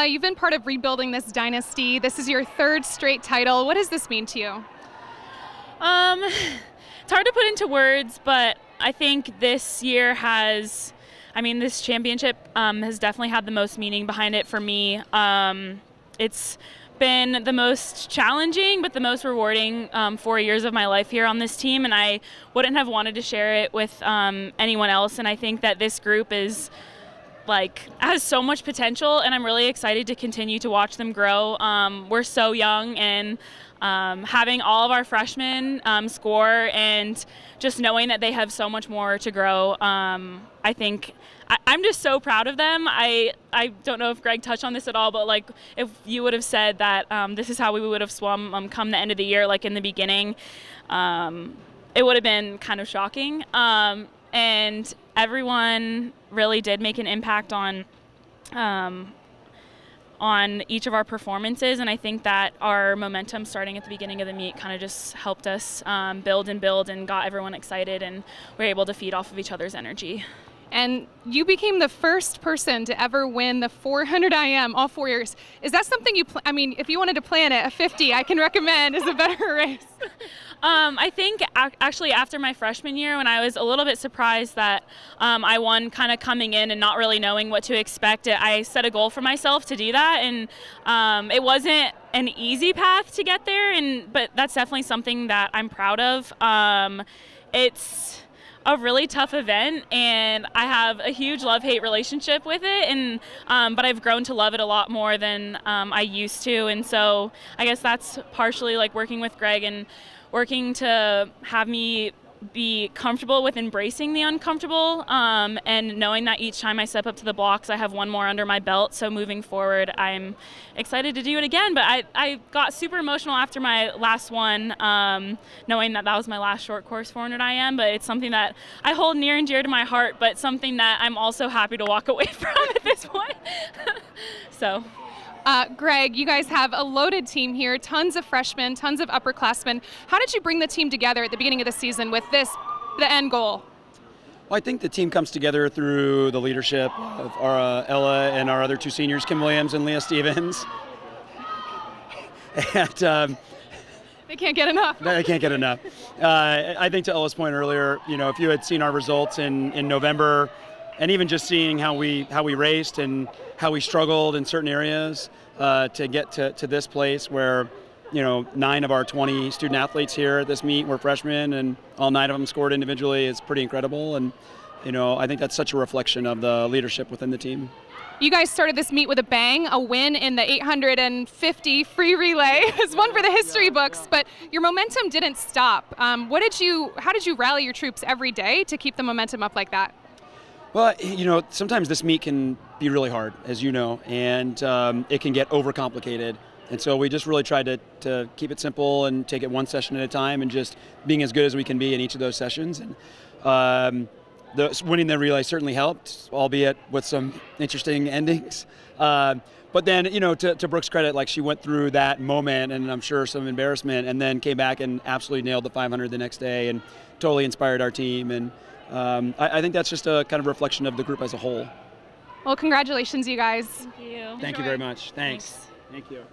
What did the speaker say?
You've been part of rebuilding this dynasty. This is your third straight title. What does this mean to you? It's hard to put into words, but I think this year has, this championship has definitely had the most meaning behind it for me. It's been the most challenging but the most rewarding 4 years of my life here on this team, and I wouldn't have wanted to share it with anyone else. And I think that this group has so much potential, and I'm really excited to continue to watch them grow. We're so young, and having all of our freshmen score and just knowing that they have so much more to grow, I think I'm just so proud of them. I don't know if Greg touched on this at all, but if you would have said that this is how we would have swum come the end of the year, in the beginning, it would have been kind of shocking. And everyone really did make an impact on each of our performances, and I think that our momentum starting at the beginning of the meet kind of just helped us build and got everyone excited, and we were able to feed off of each other's energy. And you became the first person to ever win the 400 IM all 4 years. Is that something you, if you wanted to plan it, a 50 I can recommend is a better race. I think actually after my freshman year, when I was a little bit surprised that I won kind of coming in and not really knowing what to expect, I set a goal for myself to do that, and it wasn't an easy path to get there, but that's definitely something that I'm proud of. It's a really tough event, and I have a huge love-hate relationship with it, and but I've grown to love it a lot more than I used to, and so I guess that's partially working with Greg and working to have me be comfortable with embracing the uncomfortable, and knowing that each time I step up to the blocks, I have one more under my belt. So moving forward, I'm excited to do it again. But I got super emotional after my last one, knowing that was my last short course 400 IM. But it's something that I hold near and dear to my heart, but something that I'm also happy to walk away from at this point. So. Greg, you guys have a loaded team here, tons of freshmen, tons of upperclassmen. How did you bring the team together at the beginning of the season with the end goal? Well, I think the team comes together through the leadership of our Ella and our other two seniors, Kim Williams and Leah Stevens. And they can't get enough. They can't get enough. I think to Ella's point earlier, if you had seen our results in November, and even just seeing how we raced and how we struggled in certain areas to get to this place where 9 of our 20 student athletes here at this meet were freshmen, and all 9 of them scored individually is pretty incredible. And I think that's such a reflection of the leadership within the team. You guys started this meet with a bang, a win in the 850 free relay. It's one for the history books, but your momentum didn't stop. How did you rally your troops every day to keep the momentum up like that? Well, sometimes this meet can be really hard, as you know, and it can get overcomplicated. And so we just really tried to keep it simple and take it one session at a time, and just being as good as we can be in each of those sessions. And winning the relay certainly helped, albeit with some interesting endings. But then, to Brooke's credit, she went through that moment, and I'm sure some embarrassment, and then came back and absolutely nailed the 500 the next day, and totally inspired our team. And I think that's just a kind of reflection of the group as a whole. Well, congratulations, you guys. Thank you. Thank you very much. Thanks. Thank you.